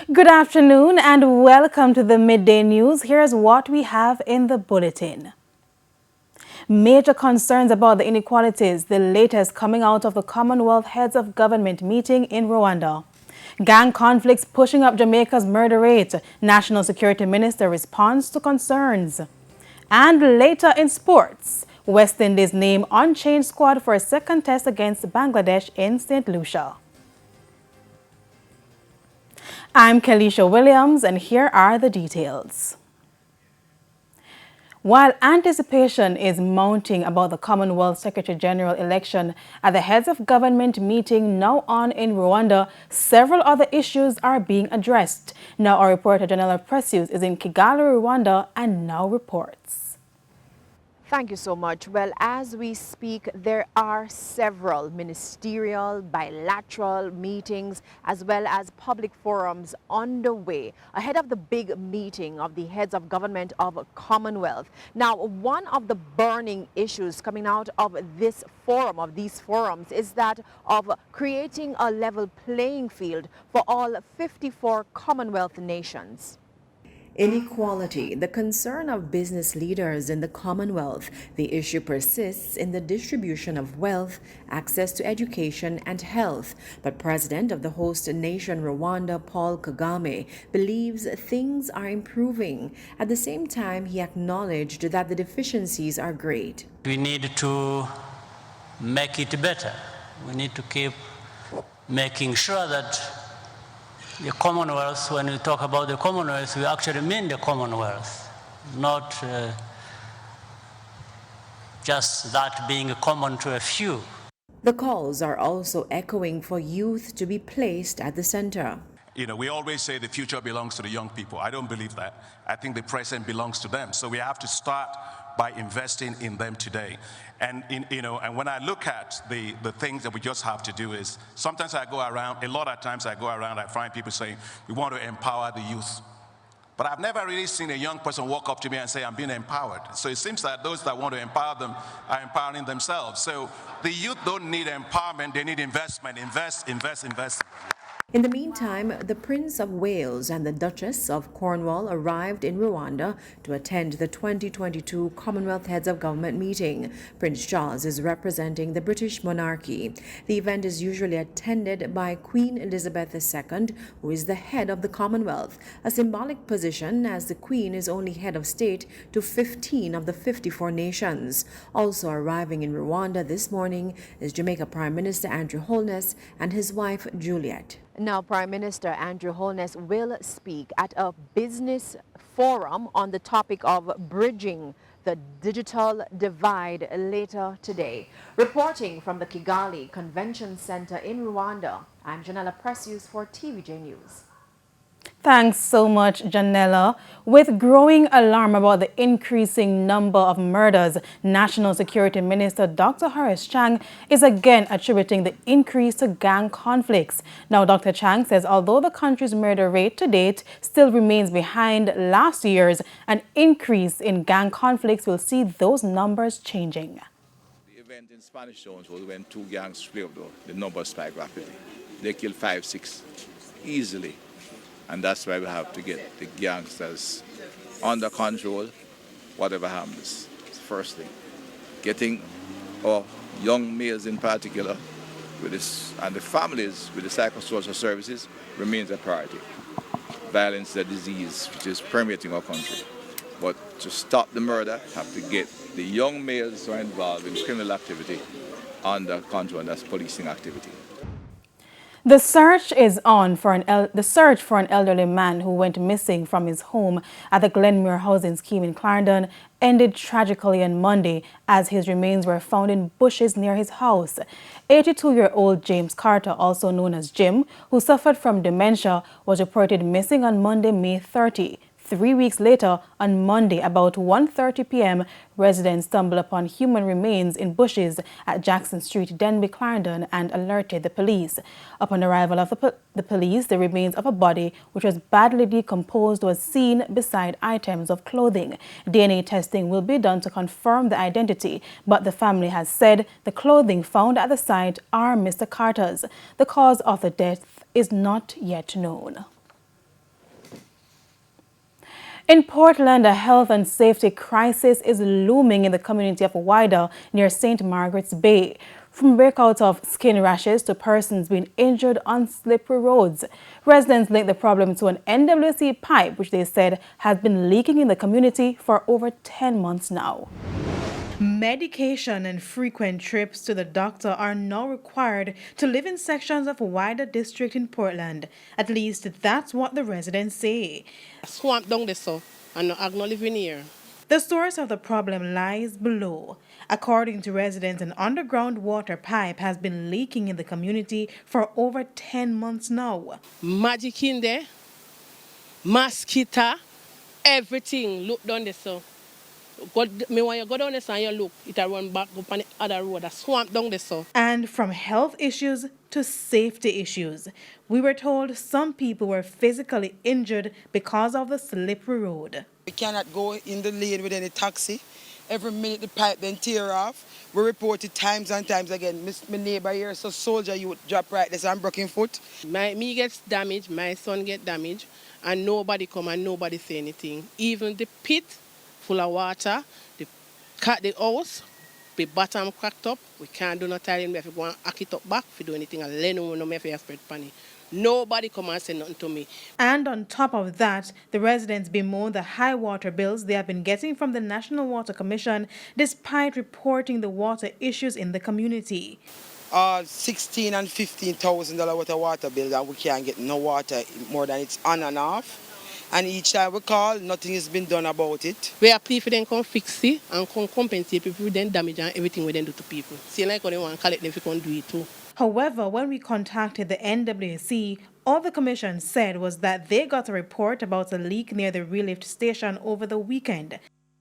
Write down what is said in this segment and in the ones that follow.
Good afternoon and welcome to the Midday News. Here's what we have in the bulletin. Major concerns about the inequalities, the latest coming out of the Commonwealth Heads of Government meeting in Rwanda. Gang conflicts pushing up Jamaica's murder rate. National Security Minister responds to concerns. And later in sports, West Indies name unchanged squad for a second test against Bangladesh in St. Lucia. I'm Kelisha Williams, and here are the details. While anticipation is mounting about the Commonwealth Secretary General election at the Heads of Government meeting now on in Rwanda, several other issues are being addressed. Now our reporter Janella Precious is in Kigali, Rwanda, and now reports. Thank you so much. Well, as we speak, there are several ministerial, bilateral meetings, as well as public forums underway ahead of the big meeting of the heads of government of Commonwealth. Now, one of the burning issues coming out of this forum, of these forums, is that of creating a level playing field for all 54 Commonwealth nations. Inequality, the concern of business leaders in the Commonwealth. The issue persists in the distribution of wealth, access to education and health. But President of the host nation Rwanda, Paul Kagame, believes things are improving. At the same time, he acknowledged that the deficiencies are great. We need to make it better. We need to keep making sure that the Commonwealth, when we talk about the Commonwealth, we actually mean the Commonwealth, not just that being common to a few. The calls are also echoing for youth to be placed at the center. You know, we always say the future belongs to the young people. I don't believe that. I think the present belongs to them. So we have to start by investing in them today. And and when I look at the things that we just have to do is, sometimes I go around, a lot of times I go around, I find people saying, we want to empower the youth. But I've never really seen a young person walk up to me and say, I'm being empowered. So it seems that those that want to empower them are empowering themselves. So the youth don't need empowerment, they need investment. Invest. In the meantime, the Prince of Wales and the Duchess of Cornwall arrived in Rwanda to attend the 2022 Commonwealth Heads of Government meeting. Prince Charles is representing the British monarchy. The event is usually attended by Queen Elizabeth II, who is the head of the Commonwealth, a symbolic position as the Queen is only head of state to 15 of the 54 nations. Also arriving in Rwanda this morning is Jamaica Prime Minister Andrew Holness and his wife Juliet. Now, Prime Minister Andrew Holness will speak at a business forum on the topic of bridging the digital divide later today. Reporting from the Kigali Convention Center in Rwanda, I'm Janella Precious for TVJ News. Thanks so much, Janella. With growing alarm about the increasing number of murders, National Security Minister Dr. Horace Chang is again attributing the increase to gang conflicts. Now, Dr. Chang says although the country's murder rate to date still remains behind last year's, an increase in gang conflicts will see those numbers changing. The event in Spanish Towns was when two gangs split up, the numbers spiked rapidly. They killed 5, 6 easily. And that's why we have to get the gangsters under control, whatever happens. It's the first thing. Getting our young males in particular with this, and the families with the psychosocial services remains a priority. Violence is a disease which is permeating our country. But to stop the murder, have to get the young males who are involved in criminal activity under control, and that's policing activity. The search for an elderly man who went missing from his home at the Glenmuir housing scheme in Clarendon ended tragically on Monday as his remains were found in bushes near his house. 82-year-old James Carter, also known as Jim, who suffered from dementia, was reported missing on Monday, May 30. 3 weeks later, on Monday, about 1:30 p.m., residents stumbled upon human remains in bushes at Jackson Street, Denby, Clarendon, and alerted the police. Upon arrival of the police, the remains of a body, which was badly decomposed, was seen beside items of clothing. DNA testing will be done to confirm the identity, but the family has said the clothing found at the site are Mr. Carter's. The cause of the death is not yet known. In Portland, a health and safety crisis is looming in the community of Wida near St. Margaret's Bay. From breakouts of skin rashes to persons being injured on slippery roads, residents link the problem to an NWC pipe, which they said has been leaking in the community for over 10 months now. Medication and frequent trips to the doctor are now required to live in sections of Wida district in Portland. At least that's what the residents say. Swamp down there, so and no living here. The source of the problem lies below. According to residents, an underground water pipe has been leaking in the community for over 10 months now. Magic in there, mosquito, everything. Look down there, so. When you go down there and you look, it'll run back up on the other road, a swamp down there, so. And from health issues to safety issues, we were told some people were physically injured because of the slippery road. We cannot go in the lane with any taxi. Every minute the pipe then tear off. We report it times and times again. My neighbor here, so soldier youth drop right there, so I'm broken foot. Me gets damaged, my son get damaged, and nobody come and nobody say anything. Even the pit full of water, the house, the bottom cracked up. We can't do no telling me if we go and hack it up back, if we do anything, and let no know if we spread panic. Nobody come and say nothing to me. And on top of that, the residents bemoan the high water bills they have been getting from the National Water Commission, despite reporting the water issues in the community. $16,000 and $15,000 worth of water bill, and we can't get no water more than it's on and off. And each time we call, nothing has been done about it. We are pleading for them come fix it and come compensate people with them damage and everything we then do to people. See, like when they want to collect them, if you can do it too. However, when we contacted the NWC, all the commission said was that they got a report about a leak near the relift station over the weekend.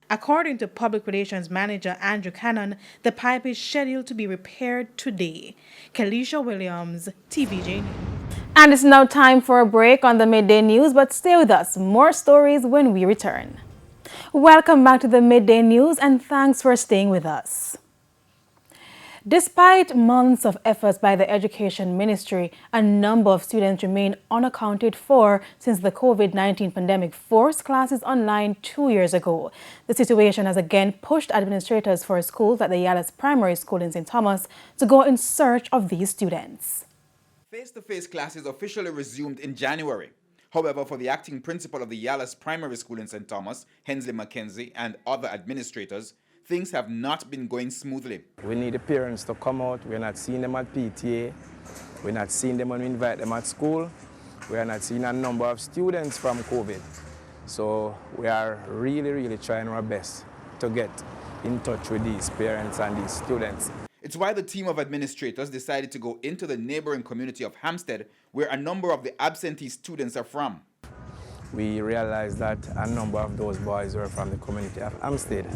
According to Public Relations Manager Andrew Cannon, the pipe is scheduled to be repaired today. Kelisha Williams, TVJ News. And it's now time for a break on the Midday News, but stay with us. More stories when we return. Welcome back to the Midday News, and thanks for staying with us. Despite months of efforts by the Education Ministry, a number of students remain unaccounted for since the COVID-19 pandemic forced classes online 2 years ago. The situation has again pushed administrators for schools at the Yalas Primary School in St. Thomas to go in search of these students. Face-to-face classes officially resumed in January. However, for the acting principal of the Yalas Primary School in St. Thomas, Hensley Mackenzie, and other administrators, things have not been going smoothly. We need the parents to come out. We're not seeing them at PTA. We're not seeing them when we invite them at school. We are not seeing a number of students from COVID. So we are really trying our best to get in touch with these parents and these students. It's why the team of administrators decided to go into the neighboring community of Hampstead, where a number of the absentee students are from. We realized that a number of those boys were from the community of Hampstead.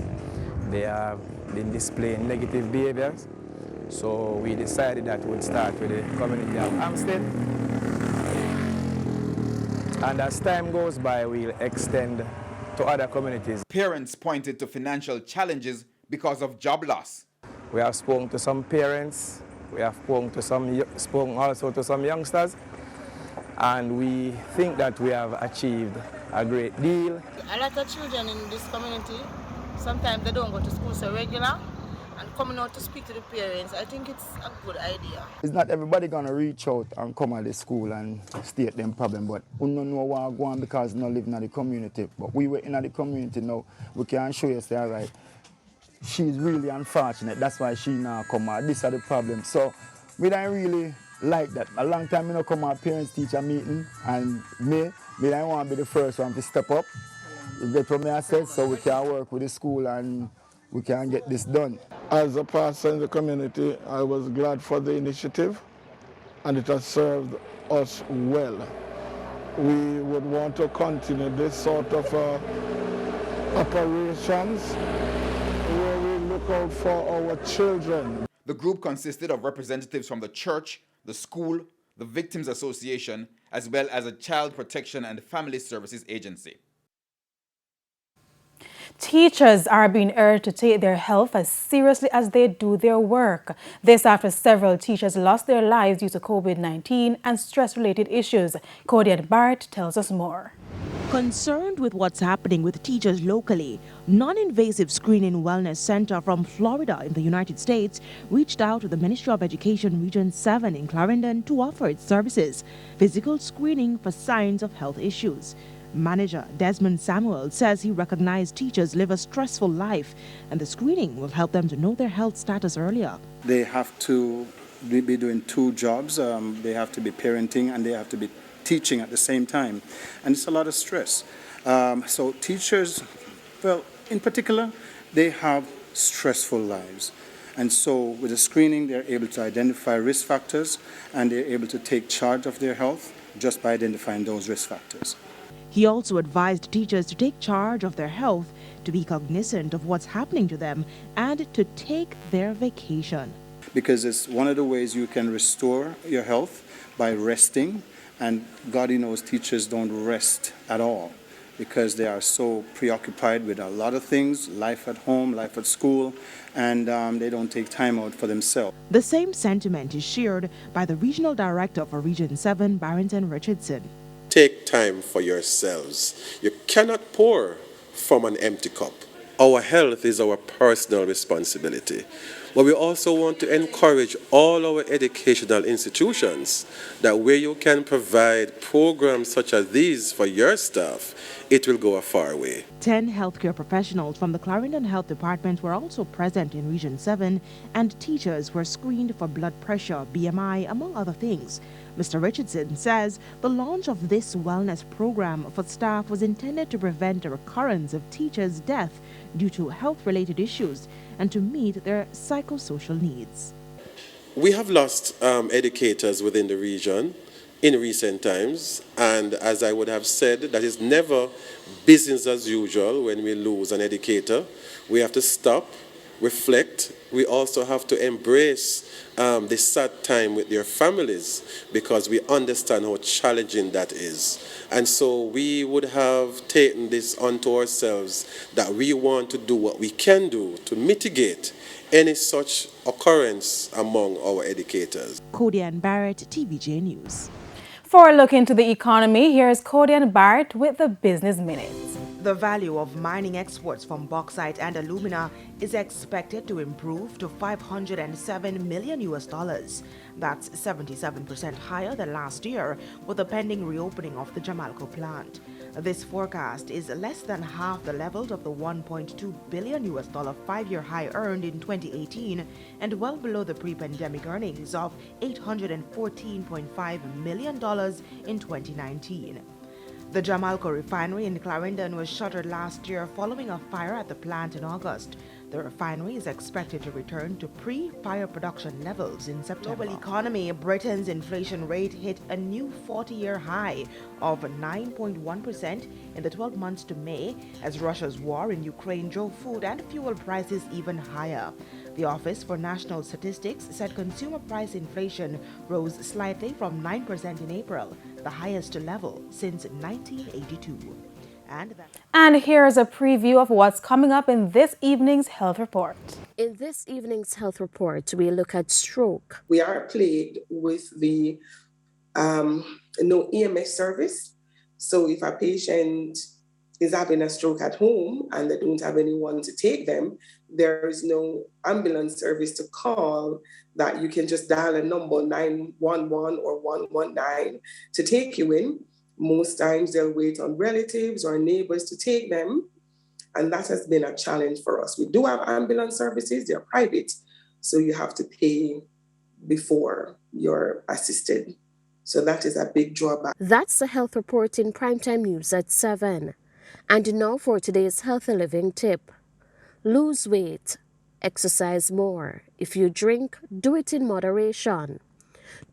They have been displaying negative behaviors, so we decided that we'd start with the community of Hampstead. And as time goes by, we'll extend to other communities. Parents pointed to financial challenges because of job loss. We have spoken to some parents, we have spoken also to some youngsters, and we think that we have achieved a great deal. A lot of children in this community, sometimes they don't go to school so regular, and coming out to speak to the parents, I think it's a good idea. It's not everybody gonna reach out and come at the school and state them problem, but we don't know what go on because we don't live in the community. But we were in the community now, we can show you, say, all right, she's really unfortunate, that's why she now come out. This is the problem. So we don't really like that. A long time, come out parents-teacher meeting, and me don't want to be the first one to step up. You get what I said, so we can work with the school and we can get this done. As a pastor in the community, I was glad for the initiative, and it has served us well. We would want to continue this sort of operations where we look out for our children. The group consisted of representatives from the church, the school, the Victims Association, as well as a Child Protection and Family Services Agency. Teachers are being urged to take their health as seriously as they do their work. This after several teachers lost their lives due to COVID-19 and stress-related issues. Cody Barrett tells us more. Concerned with what's happening with teachers locally, Non-Invasive Screening Wellness Center from Florida in the United States reached out to the Ministry of Education Region 7 in Clarendon to offer its services, physical screening for signs of health issues. Manager Desmond Samuel says he recognized teachers live a stressful life and the screening will help them to know their health status earlier. They have to be doing two jobs. They have to be parenting and they have to be teaching at the same time, and it's a lot of stress. So teachers, well, in particular, they have stressful lives. And so with the screening, they're able to identify risk factors and they're able to take charge of their health just by identifying those risk factors. He also advised teachers to take charge of their health, to be cognizant of what's happening to them, and to take their vacation. Because it's one of the ways you can restore your health by resting. And God knows teachers don't rest at all because they are so preoccupied with a lot of things, life at home, life at school, and they don't take time out for themselves. The same sentiment is shared by the Regional Director for Region 7, Barrington Richardson. Take time for yourselves. You cannot pour from an empty cup. Our health is our personal responsibility. But we also want to encourage all our educational institutions that where you can provide programs such as these for your staff, it will go a far way. 10 healthcare professionals from the Clarendon Health Department were also present in Region 7, and teachers were screened for blood pressure, BMI, among other things. Mr. Richardson says the launch of this wellness program for staff was intended to prevent a recurrence of teachers' death due to health-related issues and to meet their psychosocial needs. We have lost educators within the region in recent times, and as I would have said, that is never business as usual when we lose an educator. We have to stop, reflect. We also have to embrace the sad time with their families because we understand how challenging that is. And so we would have taken this onto ourselves that we want to do what we can do to mitigate any such occurrence among our educators. Codian Barrett, TVJ News. For a look into the economy, here's Codian Barrett with the Business Minute. The value of mining exports from bauxite and alumina is expected to improve to $507 million. That's 77% higher than last year with the pending reopening of the Jamaica plant. This forecast is less than half the levels of the $1.2 billion 5-year high earned in 2018 and well below the pre-pandemic earnings of $814.5 million in 2019. The Jamaica refinery in Clarendon was shuttered last year following a fire at the plant in August. The refinery is expected to return to pre-fire production levels in September. Global economy, Britain's inflation rate hit a new 40-year high of 9.1% in the 12 months to May as Russia's war in Ukraine drove food and fuel prices even higher. The Office for National Statistics said consumer price inflation rose slightly from 9% in April, the highest level since 1982. And here's a preview of what's coming up in this evening's health report. In this evening's health report, we look at stroke. We are plagued with the no EMS service. So if a patient is having a stroke at home and they don't have anyone to take them, there is no ambulance service to call that you can just dial a number 911 or 119 to take you in. Most times they'll wait on relatives or neighbors to take them. And that has been a challenge for us. We do have ambulance services, they're private. So you have to pay before you're assisted. So that is a big drawback. That's the health report in Primetime News at 7. And now for today's healthy living tip. Lose weight. Exercise more. If you drink, do it in moderation.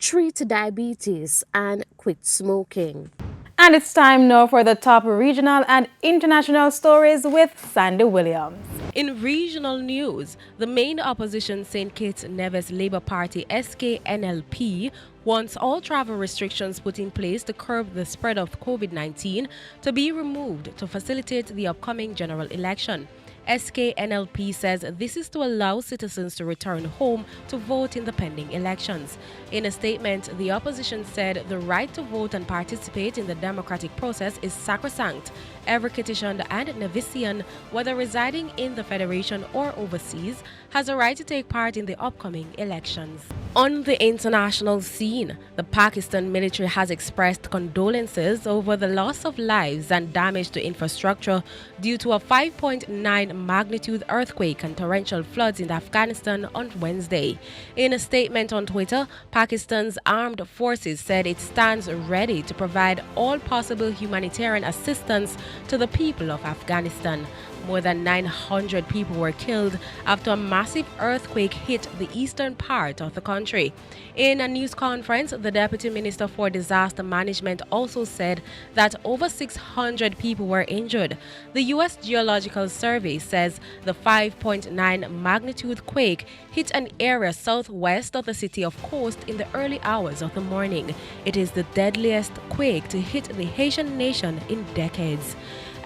Treat diabetes and quit smoking. And it's time now for the top regional and international stories with Sandy Williams. In regional news, the main opposition St. Kitts Nevis Labour Party SKNLP wants all travel restrictions put in place to curb the spread of COVID-19 to be removed to facilitate the upcoming general election. SKNLP says this is to allow citizens to return home to vote in the pending elections. In a statement, the opposition said the right to vote and participate in the democratic process is sacrosanct. Every Kittian and Nevisian, whether residing in the Federation or overseas, has a right to take part in the upcoming elections. On the international scene, the Pakistan military has expressed condolences over the loss of lives and damage to infrastructure due to a 5.9 magnitude earthquake and torrential floods in Afghanistan on Wednesday. In a statement on Twitter, Pakistan's armed forces said it stands ready to provide all possible humanitarian assistance to the people of Afghanistan. More than 900 people were killed after a massive earthquake hit the eastern part of the country. In a news conference, the Deputy Minister for Disaster Management also said that over 600 people were injured. The U.S. Geological Survey says the 5.9 magnitude quake hit an area southwest of the city of Coast in the early hours of the morning. It is the deadliest quake to hit the Haitian nation in decades.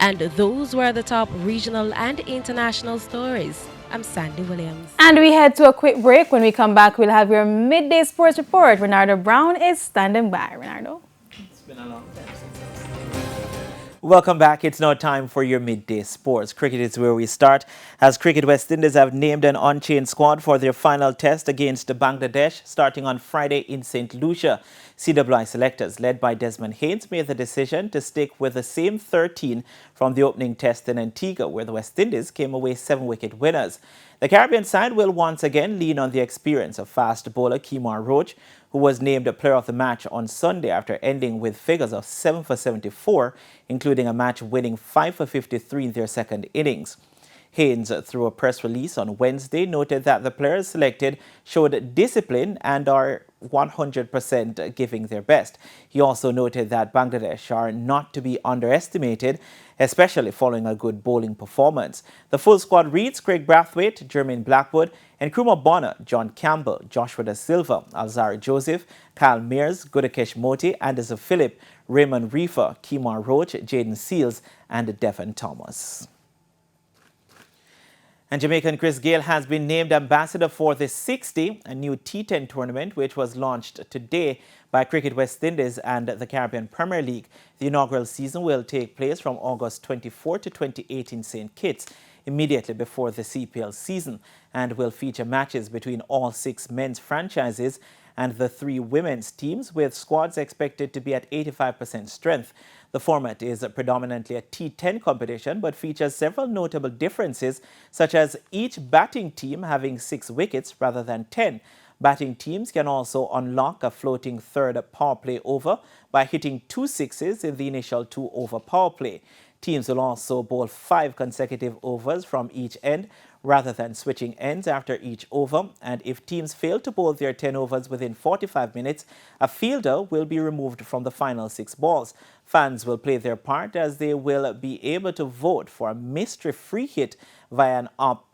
And those were the top regional and international stories. I'm Sandy Williams. And we head to a quick break. When we come back, we'll have your midday sports report. Renardo Brown is standing by. Renardo? It's been a long time. Welcome back. It's now time for your midday sports. Cricket is where we start, as Cricket West Indies have named an unchanged squad for their final test against Bangladesh starting on Friday in St. Lucia. CWI selectors, led by Desmond Haynes, made the decision to stick with the same 13 from the opening test in Antigua, where the West Indies came away 7-wicket winners. The Caribbean side will once again lean on the experience of fast bowler Kemar Roach, who was named a player of the match on Sunday after ending with figures of 7 for 74, including a match-winning 5 for 53 in their second innings. Haynes, through a press release on Wednesday, noted that the players selected showed discipline and are 100% giving their best. He also noted that Bangladesh are not to be underestimated, especially following a good bowling performance. The full squad reads Craig Brathwaite, Jermaine Blackwood, Nkrumah Bonner, John Campbell, Joshua Da Silva, Alzari Joseph, Kyle Mears, Gudakesh Moti, Anderson Phillip, Raymond Reefer, Kemar Roach, Jaden Seals, and Devon Thomas. And Jamaican Chris Gayle has been named ambassador for the 60, a new T10 tournament, which was launched today by Cricket West Indies and the Caribbean Premier League. The inaugural season will take place from August 24 to 28 in St. Kitts, immediately before the CPL season, and will feature matches between all 6 men's franchises and the 3 women's teams, with squads expected to be at 85% strength. The format is predominantly a T10 competition, but features several notable differences, such as each batting team having 6 wickets rather than 10. Batting teams can also unlock a floating third power play over by hitting 2 sixes in the initial 2-over power play. Teams will also bowl 5 consecutive overs from each end, rather than switching ends after each over, and if teams fail to bowl their 10 overs within 45 minutes, a fielder will be removed from the final 6 balls. Fans will play their part, as they will be able to vote for a mystery free hit via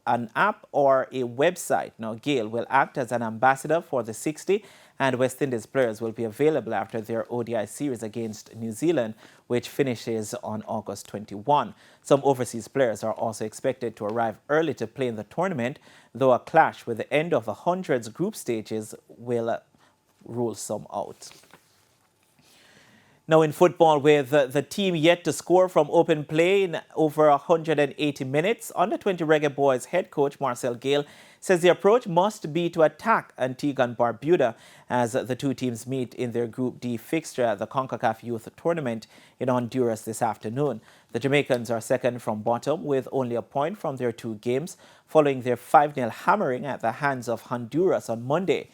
an app or a website. Now, Gayle will act as an ambassador for the 60, and West Indies players will be available after their ODI series against New Zealand, which finishes on August 21. Some overseas players are also expected to arrive early to play in the tournament, though a clash with the end of the hundreds group stages will rule some out. Now in football, with the team yet to score from open play in over 180 minutes, Under-20 Reggae Boys head coach Marcel Gayle says the approach must be to attack Antigua and Barbuda as the 2 teams meet in their Group D fixture at the CONCACAF Youth Tournament in Honduras this afternoon. The Jamaicans are second from bottom with only a point from their 2 games, following their 5-0 hammering at the hands of Honduras on Monday.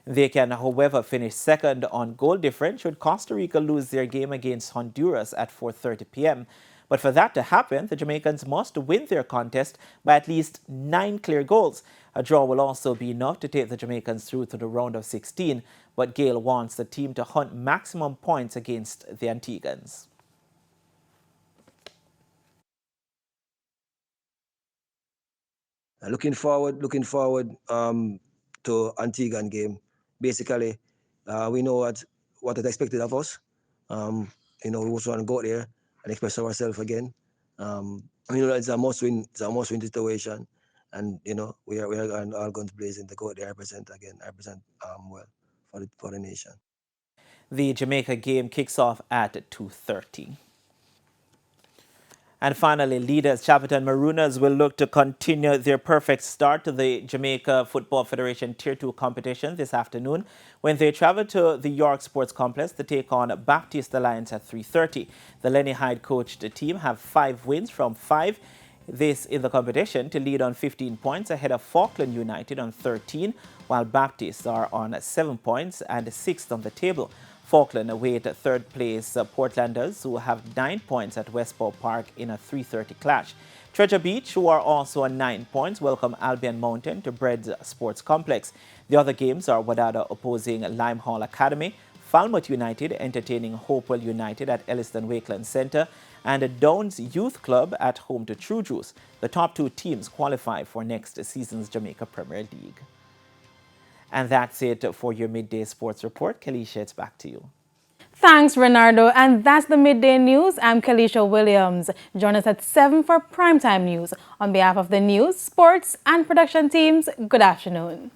They can, however, finish second on goal difference should Costa Rica lose their game against Honduras at 4:30 p.m. But for that to happen, the Jamaicans must win their contest by at least 9 clear goals. A draw will also be enough to take the Jamaicans through to the round of 16, but Gayle wants the team to hunt maximum points against the Antiguans. Looking forward to Antiguan game. Basically, we know what is expected of us. We also want to go out there and express ourselves again. It's a must-win. It's a must-win situation, and we are all going to blaze in the go there. I represent well for the nation. The Jamaica game kicks off at 2:30. And finally, leaders Chaperton Marooners will look to continue their perfect start to the Jamaica Football Federation Tier 2 competition this afternoon when they travel to the York Sports Complex to take on Baptist Alliance at 3:30. The Lenny Hyde coached team have 5 wins from 5 this in the competition to lead on 15 points ahead of Falkland United on 13, while Baptists are on 7 points and 6th on the table. Falkland await third place Portlanders, who have 9 points at Westport Park in a 3:30 clash. Treasure Beach, who are also on 9 points, welcome Albion Mountain to Bread's Sports Complex. The other games are Wadada opposing Limehall Academy, Falmouth United entertaining Hopewell United at Elliston Wakeland Centre, and Downs Youth Club at home to True Juice. The top 2 teams qualify for next season's Jamaica Premier League. And that's it for your Midday Sports Report. Kalisha, it's back to you. Thanks, Renardo. And that's the Midday News. I'm Kalisha Williams. Join us at 7 for Primetime News. On behalf of the news, sports, and production teams, good afternoon.